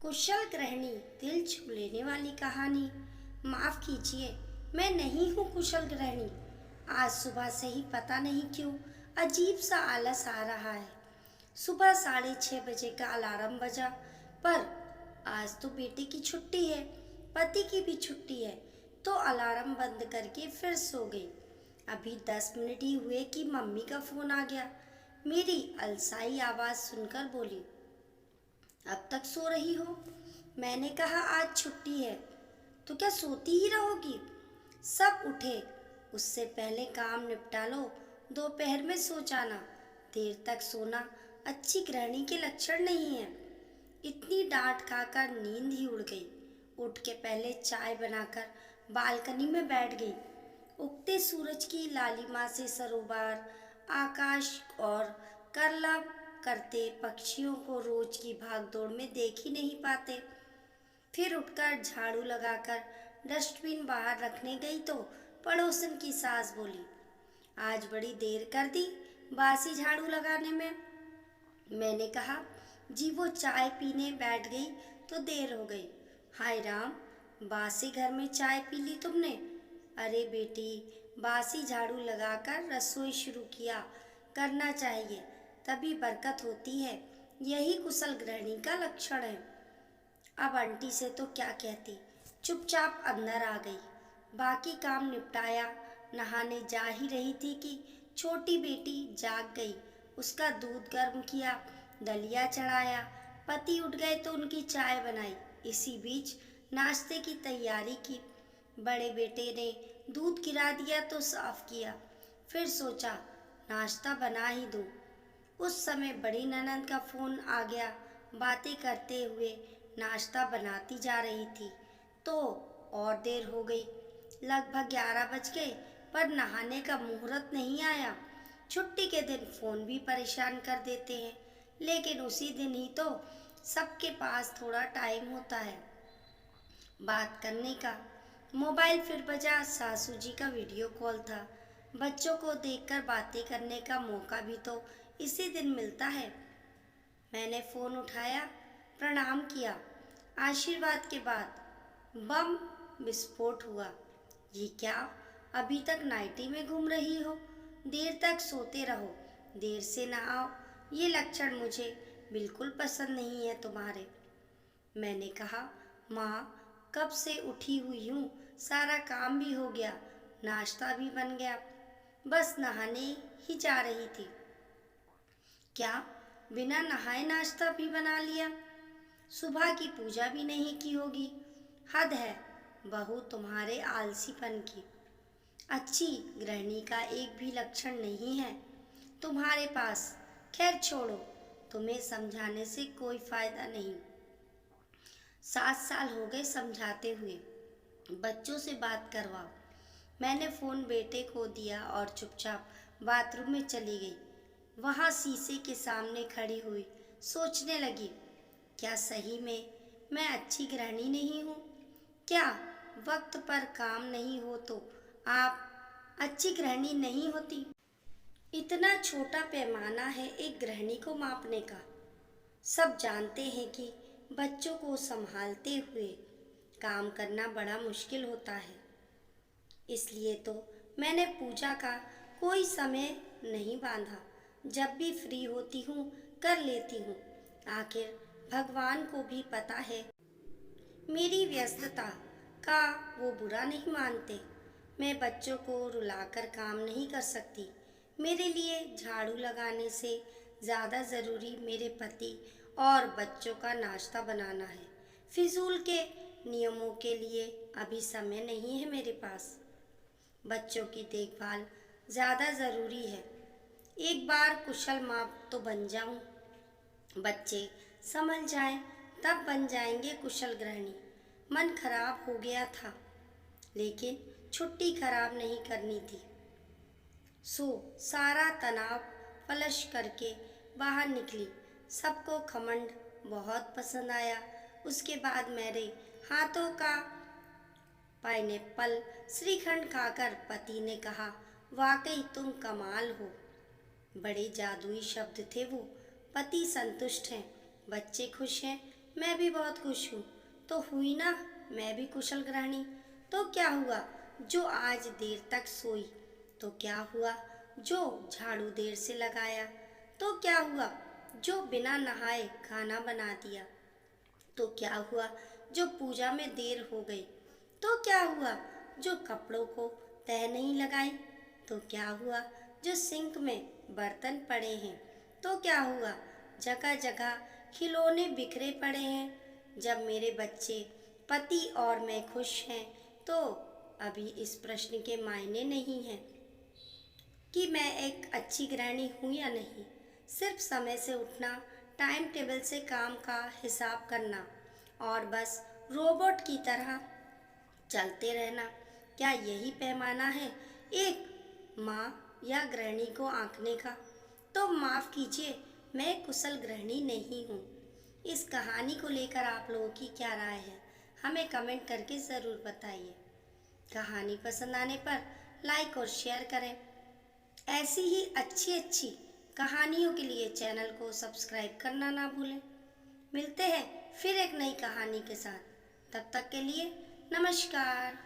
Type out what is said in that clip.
कुशल गृहिणी दिल छू लेने वाली कहानी। माफ कीजिए, मैं नहीं हूँ कुशल गृहिणी। आज सुबह से ही पता नहीं क्यों अजीब सा आलस आ रहा है। सुबह 6:30 बजे का अलार्म बजा, पर आज तो बेटे की छुट्टी है, पति की भी छुट्टी है, तो अलार्म बंद करके फिर सो गई। अभी 10 मिनट ही हुए कि मम्मी का फोन आ गया। मेरी अलसाई आवाज सुनकर बोली, अब तक सो रही हो? मैंने कहा आज छुट्टी है, तो क्या सोती ही रहोगी? सब उठे, उससे पहले काम निपटा लो, दोपहर में सो जाना। देर तक सोना अच्छी गृहिणी के लक्षण नहीं है। इतनी डांट खाकर नींद ही उड़ गई। उठ के पहले चाय बनाकर बालकनी में बैठ गई। उगते सूरज की लालिमा से सरोवर, आकाश और करलब करते पक्षियों को रोज की भागदौड़ में देख ही नहीं पाते। फिर उठकर झाड़ू लगाकर डस्टबिन बाहर रखने गई तो पड़ोसन की सास बोली, आज बड़ी देर कर दी बासी झाड़ू लगाने में। मैंने कहा, जी वो चाय पीने बैठ गई तो देर हो गई। हाय राम, बासी घर में चाय पी ली तुमने? अरे बेटी, बासी झाड़ू लगाकर रसोई शुरू किया करना चाहिए, तभी बरकत होती है। यही कुशल गृहिणी का लक्षण है। अब आंटी से तो क्या कहती, चुपचाप अंदर आ गई। बाकी काम निपटाया, नहाने जा ही रही थी कि छोटी बेटी जाग गई। उसका दूध गर्म किया, दलिया चढ़ाया। पति उठ गए तो उनकी चाय बनाई। इसी बीच नाश्ते की तैयारी की। बड़े बेटे ने दूध गिरा दिया तो साफ किया। फिर सोचा नाश्ता बना ही दूं। उस समय बड़ी ननद का फोन आ गया। बातें करते हुए नाश्ता बनाती जा रही थी तो और देर हो गई। लगभग 11 बज गए, पर नहाने का मुहूर्त नहीं आया। छुट्टी के दिन फोन भी परेशान कर देते हैं, लेकिन उसी दिन ही तो सबके पास थोड़ा टाइम होता है बात करने का। मोबाइल फिर बजा। सासू जी का वीडियो कॉल था। बच्चों को देखकर बातें करने का मौका भी तो इसी दिन मिलता है। मैंने फोन उठाया, प्रणाम किया। आशीर्वाद के बाद बम विस्फोट हुआ। ये क्या, अभी तक नाइटी में घूम रही हो? देर तक सोते रहो, देर से नहाओ, ये लक्षण मुझे बिल्कुल पसंद नहीं है तुम्हारे। मैंने कहा, माँ कब से उठी हुई हूँ, सारा काम भी हो गया, नाश्ता भी बन गया, बस नहाने ही जा रही थी। क्या बिना नहाए नाश्ता भी बना लिया? सुबह की पूजा भी नहीं की होगी। हद है बहू तुम्हारे आलसीपन की। अच्छी गृहिणी का एक भी लक्षण नहीं है तुम्हारे पास। खैर छोड़ो, तुम्हें समझाने से कोई फायदा नहीं। 7 साल हो गए समझाते हुए, बच्चों से बात करवाओ। मैंने फोन बेटे को दिया और चुपचाप बाथरूम में चली गई। वहां शीशे के सामने खड़ी हुई सोचने लगी, क्या सही में मैं अच्छी गृहिणी नहीं हूँ? क्या वक्त पर काम नहीं हो तो आप अच्छी गृहिणी नहीं होती? इतना छोटा पैमाना है एक गृहिणी को मापने का। सब जानते हैं कि बच्चों को संभालते हुए काम करना बड़ा मुश्किल होता है। इसलिए तो मैंने पूजा का कोई समय नहीं बांधा। जब भी फ्री होती हूँ कर लेती हूँ। आखिर भगवान को भी पता है मेरी व्यस्तता का वो बुरा नहीं मानते। मैं बच्चों को रुलाकर काम नहीं कर सकती। मेरे लिए झाड़ू लगाने से ज़्यादा ज़रूरी मेरे पति और बच्चों का नाश्ता बनाना है। फिजूल के नियमों के लिए अभी समय नहीं है मेरे पास। बच्चों की देखभाल ज़्यादा ज़रूरी है। एक बार कुशल माँ तो बन जाऊं, बच्चे संभल जाएं, तब बन जाएंगे कुशल गृहिणी। मन खराब हो गया था, लेकिन छुट्टी खराब नहीं करनी थी। सो सारा तनाव फलश करके बाहर निकली। सबको खमंड बहुत पसंद आया। उसके बाद मेरे हाथों का पाइनएप्पल श्रीखंड खाकर पति ने कहा, वाकई तुम कमाल हो। बड़े जादुई शब्द थे वो। पति संतुष्ट हैं, बच्चे खुश हैं, मैं भी बहुत खुश हूँ। तो हुई ना मैं भी कुशल गृहिणी। तो क्या हुआ जो आज देर तक सोई? तो क्या हुआ जो झाड़ू देर से लगाया? तो क्या हुआ जो बिना नहाए खाना बना दिया? तो क्या हुआ जो पूजा में देर हो गई? तो क्या हुआ जो कपड़ों को तह नहीं लगाई? तो क्या हुआ जो सिंक में बर्तन पड़े हैं? तो क्या हुआ जगह जगह खिलौने बिखरे पड़े हैं? जब मेरे बच्चे, पति और मैं खुश हैं तो अभी इस प्रश्न के मायने नहीं हैं कि मैं एक अच्छी गृहिणी हूँ या नहीं। सिर्फ समय से उठना, टाइम टेबल से काम का हिसाब करना और बस रोबोट की तरह चलते रहना, क्या यही पैमाना है एक माँ या गृहिणी को आंकने का? तो माफ़ कीजिए, मैं कुशल गृहिणी नहीं हूँ। इस कहानी को लेकर आप लोगों की क्या राय है, हमें कमेंट करके ज़रूर बताइए। कहानी पसंद आने पर लाइक और शेयर करें। ऐसी ही अच्छी अच्छी कहानियों के लिए चैनल को सब्सक्राइब करना ना भूलें। मिलते हैं फिर एक नई कहानी के साथ। तब तक के लिए नमस्कार।